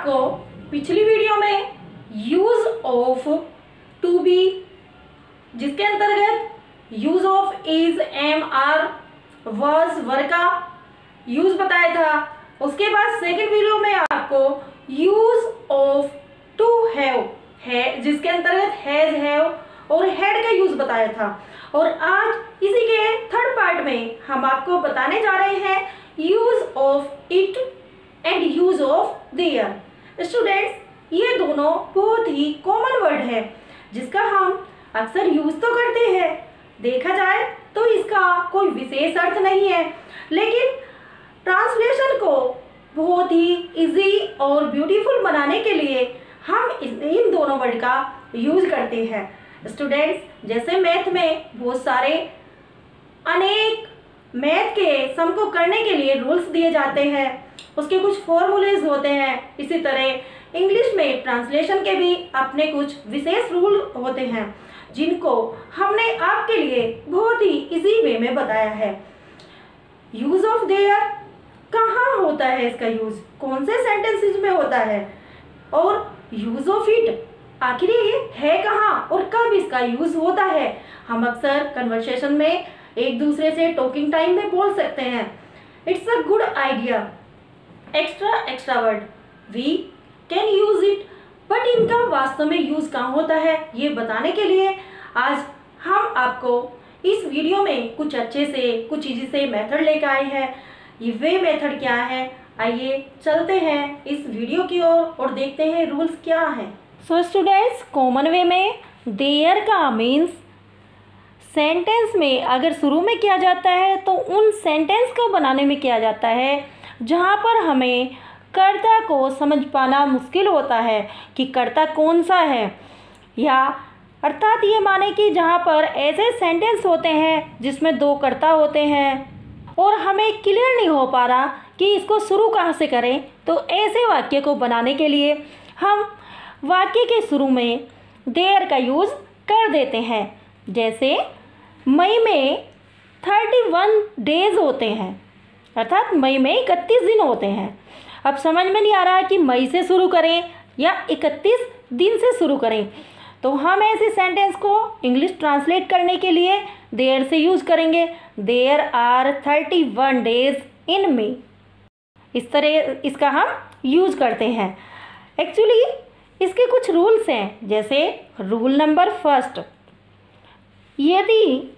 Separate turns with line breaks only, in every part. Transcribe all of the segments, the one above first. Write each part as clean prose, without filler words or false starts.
आपको पिछली वीडियो में यूज ऑफ टू बी, जिसके अंतर्गत use of is, am, are, was, were का यूज बताया था। उसके बाद सेकंड वीडियो में आपको यूज ऑफ टू हैव है, जिसके अंतर्गत हैज, हैव और हैड का यूज बताया था। और आज इसी के थर्ड पार्ट में हम आपको बताने जा रहे हैं use of it and use of their. Students, ये दोनों बहुत ही कॉमन वर्ड है जिसका हम अक्सर यूज तो करते हैं। देखा जाए तो इसका कोई विशेष अर्थ नहीं है, लेकिन ट्रांसलेशन को बहुत ही इजी और ब्यूटीफुल बनाने के लिए हम इन दोनों वर्ड का यूज करते हैं। स्टूडेंट्स, जैसे मैथ में बहुत सारे अनेक मैथ के सम को करने के लिए रूल्स दिए जाते हैं, उसके कुछ फॉर्मूलेज होते हैं, इसी तरह इंग्लिश में ट्रांसलेशन के भी अपने कुछ विशेष रूल होते हैं जिनको हमने आपके लिए बहुत ही इजी वे में बताया है। यूज ऑफ देयर कहाँ होता है, इसका यूज कौन से सेंटेंसेस में होता है, और यूज ऑफ इट आखिर ये है कहाँ और कब इसका यूज होता है। हम अक्सर कन्वर्सेशन में एक दूसरे से टॉकिंग टाइम में बोल सकते हैं, it's a good idea, extra word, we can use it, but इनका वास्तव में यूज कहाँ होता है ये बताने के लिए आज हम आपको इस वीडियो में कुछ अच्छे से कुछ इजी से मेथड लेकर आए हैं। ये वे मेथड क्या है, आइए चलते हैं इस वीडियो की ओर और देखते हैं रूल्स क्या हैं। सो स्टूडेंट्स, कॉमन वे में देयर का मीन्स सेंटेंस में अगर शुरू में किया जाता है तो उन सेंटेंस को बनाने में किया जाता है जहाँ पर हमें कर्ता को समझ पाना मुश्किल होता है कि कर्ता कौन सा है, या अर्थात ये माने कि जहाँ पर ऐसे सेंटेंस होते हैं जिसमें दो कर्ता होते हैं और हमें क्लियर नहीं हो पा रहा कि इसको शुरू कहाँ से करें, तो ऐसे वाक्य को बनाने के लिए हम वाक्य के शुरू में देयर का यूज़ कर देते हैं। जैसे मई में 31 डेज होते हैं, अर्थात मई में 31 दिन होते हैं। अब समझ में नहीं आ रहा कि मई से शुरू करें या 31 दिन से शुरू करें, तो हम ऐसे सेंटेंस को इंग्लिश ट्रांसलेट करने के लिए देयर से यूज़ करेंगे। देयर आर 31 डेज इन मई, इस तरह इसका हम यूज़ करते हैं। एक्चुअली इसके कुछ रूल्स हैं, जैसे रूल नंबर फर्स्ट, यदि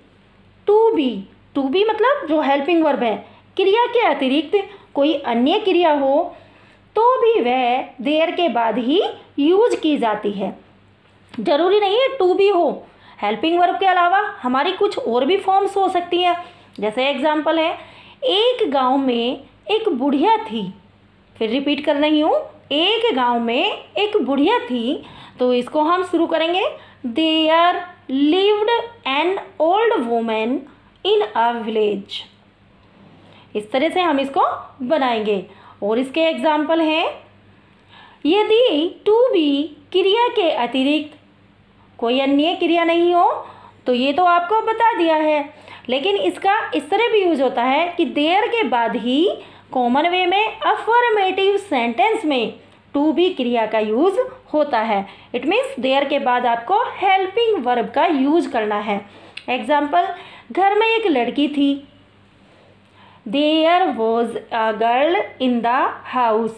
टू बी मतलब जो हेल्पिंग वर्ब है, क्रिया के अतिरिक्त कोई अन्य क्रिया हो तो भी वह देयर के बाद ही यूज की जाती है। जरूरी नहीं है टू बी हो, हेल्पिंग वर्ब के अलावा हमारी कुछ और भी फॉर्म्स हो सकती हैं। जैसे एग्जाम्पल है, एक गांव में एक बुढ़िया थी, फिर रिपीट कर रही हूँ, एक गांव में एक बुढ़िया थी, तो इसको हम शुरू करेंगे there lived an old women in a village. इस तरह से हम इसको बनाएंगे। और इसके एग्जाम्पल हैं, यदि टू बी क्रिया के अतिरिक्त कोई अन्य क्रिया नहीं हो, तो ये तो आपको बता दिया है, लेकिन इसका इस तरह भी यूज होता है कि देयर के बाद ही कॉमन वे में अफर्मेटिव सेंटेंस में टू बी क्रिया का यूज होता है। इट मीन्स देयर के बाद आपको हेल्पिंग वर्ब का यूज करना है। एग्जाम्पल, घर में एक लड़की थी, there was a girl in the house.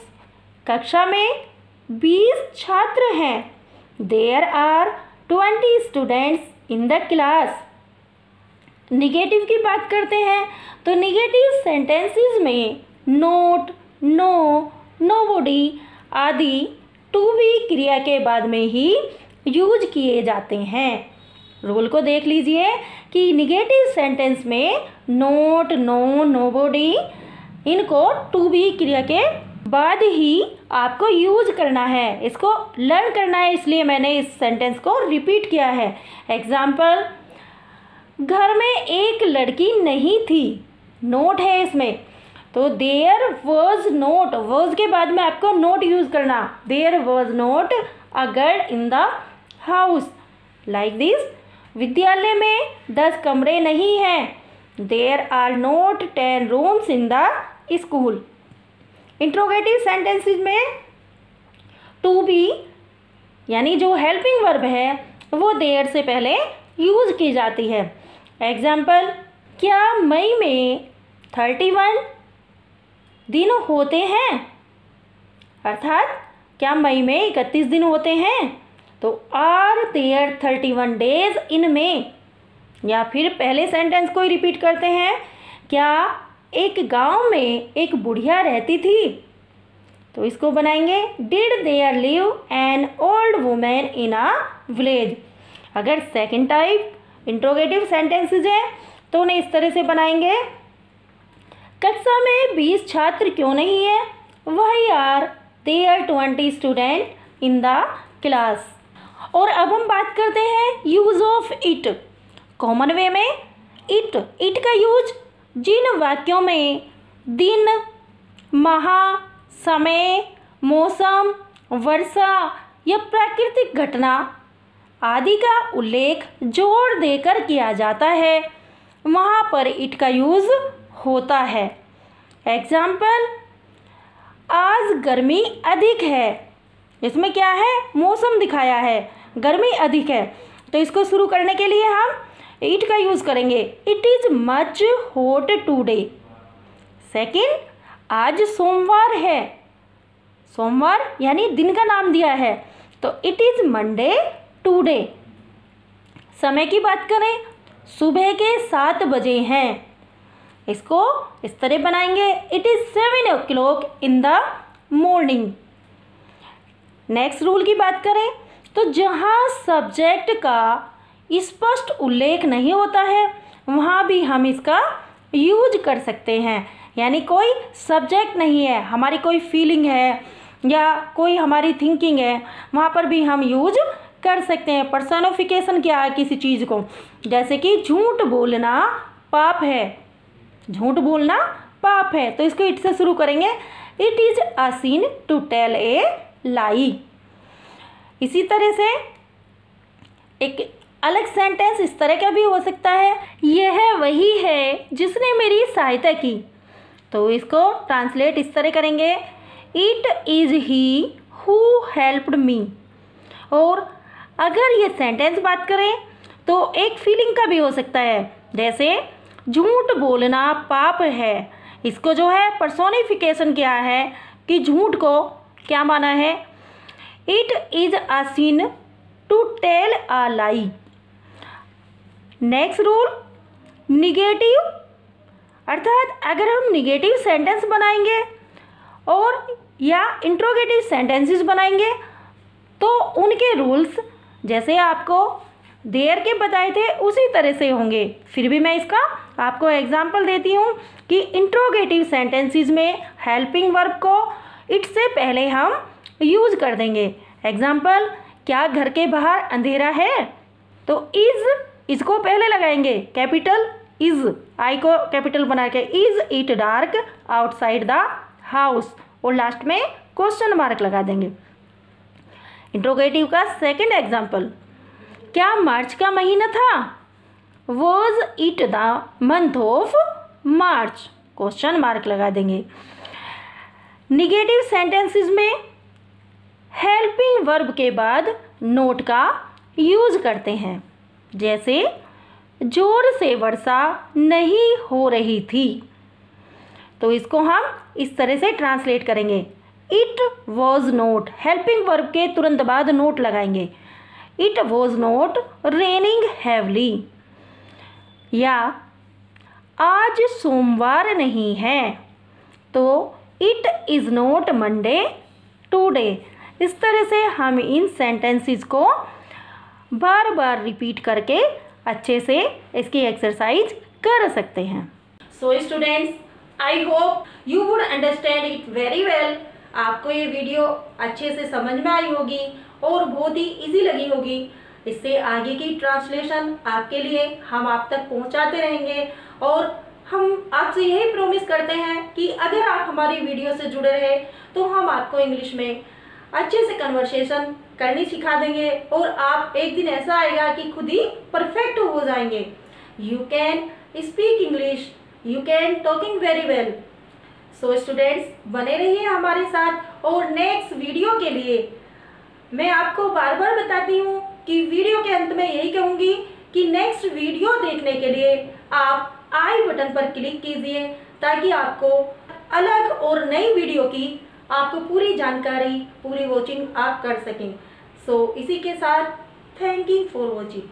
कक्षा में 20 छात्र हैं, there are 20 students in the class. Negative की बात करते हैं तो निगेटिव सेंटेंसेस में नोट, नो, नोबडी आदि टू बी क्रिया के बाद में ही यूज किए जाते हैं। रूल को देख लीजिए कि निगेटिव सेंटेंस में नोट, नो, नोबडी इनको टू बी क्रिया के बाद ही आपको यूज करना है, इसको लर्न करना है, इसलिए मैंने इस सेंटेंस को रिपीट किया है। एग्जाम्पल, घर में एक लड़की नहीं थी, नोट है इसमें, तो देयर वॉज नोट, वॉज के बाद में आपको नोट यूज करना, there was not a girl in the house. Like this, विद्यालय में 10 कमरे नहीं हैं, there are not 10 rooms in the school. Interrogative sentences में टू बी यानी जो हेल्पिंग वर्ब है वो देयर से पहले यूज की जाती है। एग्जाम्पल, क्या मई में 31 दिन होते हैं, अर्थात क्या मई में 31 दिन होते हैं, तो आर देयर 31 डेज इन मई। या फिर पहले सेंटेंस को रिपीट करते हैं, क्या एक गांव में एक बुढ़िया रहती थी, तो इसको बनाएंगे did there live an old women in a village. अगर सेकंड टाइप इंट्रोगेटिव सेंटेंसेस है तो उन्हें इस तरह से बनाएंगे, कक्षा में 20 छात्र क्यों नहीं है, why are there 20 student in the class. और अब हम बात करते हैं use of it. Common way में इट का यूज जिन वाक्यों में दिन, माह, समय, मौसम, वर्षा या प्राकृतिक घटना आदि का उल्लेख जोर देकर किया जाता है, वहाँ पर इट का यूज होता है। एग्जाम्पल, आज गर्मी अधिक है, इसमें क्या है, मौसम दिखाया है, गर्मी अधिक है, तो इसको शुरू करने के लिए हम इट का यूज करेंगे, it is much hot today. Second, आज सोमवार है, सोमवार यानी दिन का नाम दिया है, तो इट इज मंडे टुडे। समय की बात करें, सुबह के 7 बजे हैं, इसको इस तरह बनाएंगे, it is 7 o'clock in the morning. Next rule की बात करें तो जहाँ सब्जेक्ट का स्पष्ट उल्लेख नहीं होता है वहाँ भी हम इसका यूज कर सकते हैं। यानी कोई सब्जेक्ट नहीं है, हमारी कोई फीलिंग है या कोई हमारी थिंकिंग है, वहाँ पर भी हम यूज कर सकते हैं। पर्सोनिफिकेशन क्या है किसी चीज़ को, जैसे कि झूठ बोलना पाप है, झूठ बोलना पाप है, तो इसको इट से शुरू करेंगे, it is a sin to tell a lie. इसी तरह से एक अलग सेंटेंस इस तरह का भी हो सकता है, यह वही है जिसने मेरी सहायता की, तो इसको ट्रांसलेट इस तरह करेंगे, it is he who helped me. और अगर ये सेंटेंस बात करें तो एक फीलिंग का भी हो सकता है, जैसे झूठ बोलना पाप है, इसको जो है पर्सोनिफिकेशन क्या है कि झूठ को क्या माना है, it is a sin to tell a lie. Next rule, negative, अर्थात अगर हम निगेटिव सेंटेंस बनाएंगे और या इंट्रोगेटिव सेंटेंसेस बनाएंगे तो उनके रूल्स जैसे आपको देयर के बताए थे उसी तरह से होंगे। फिर भी मैं इसका आपको एग्जांपल देती हूँ कि इंट्रोगेटिव सेंटेंसेस में हेल्पिंग वर्ब को इट से पहले हम यूज कर देंगे। एग्जांपल, क्या घर के बाहर अंधेरा है, तो इज, इसको पहले लगाएंगे, कैपिटल इज, आई को कैपिटल बना के, is it dark outside the house, और लास्ट में क्वेश्चन मार्क लगा देंगे। इंट्रोगेटिव का सेकंड एग्जांपल, क्या मार्च का महीना था, was it the month of March, question mark लगा देंगे। निगेटिव सेंटेंसेस में हेल्पिंग वर्ब के बाद नोट का यूज करते हैं, जैसे जोर से वर्षा नहीं हो रही थी, तो इसको हम इस तरह से ट्रांसलेट करेंगे, it was not, helping verb के तुरंत बाद नोट लगाएंगे, it was not raining heavily. या आज सोमवार नहीं है, तो it is not Monday today. इस तरह से हम इन सेंटेंसेस को बार बार रिपीट करके अच्छे से इसकी एक्सरसाइज कर सकते हैं। So students, I hope you would understand it very well. आपको ये वीडियो अच्छे से समझ में आई होगी और बहुत ही इजी लगी होगी। इससे आगे की ट्रांसलेशन आपके लिए हम आप तक पहुंचाते रहेंगे और हम आपसे यही प्रॉमिस करते हैं कि अगर आप हमारी वीडियो से जुड़े रहे तो हम आपको इंग्लिश में अच्छे से कन्वर्सेशन करनी सिखा देंगे और आप एक दिन ऐसा आएगा कि खुद ही परफेक्ट हो जाएंगे। You can speak English, you can talking very well. So students, बने रहिए हमारे साथ और नेक्स्ट वीडियो के लिए मैं आपको बार बार बताती हूँ कि वीडियो के अंत में यही कहूँगी कि नेक्स्ट वीडियो देखने के लिए आप आई बटन पर क्लिक कीजिए ताकि आपको अलग और नई वीडियो की आपको पूरी जानकारी, पूरी वॉचिंग आप कर सकें। सो इसी के साथ थैंक यू फॉर वॉचिंग।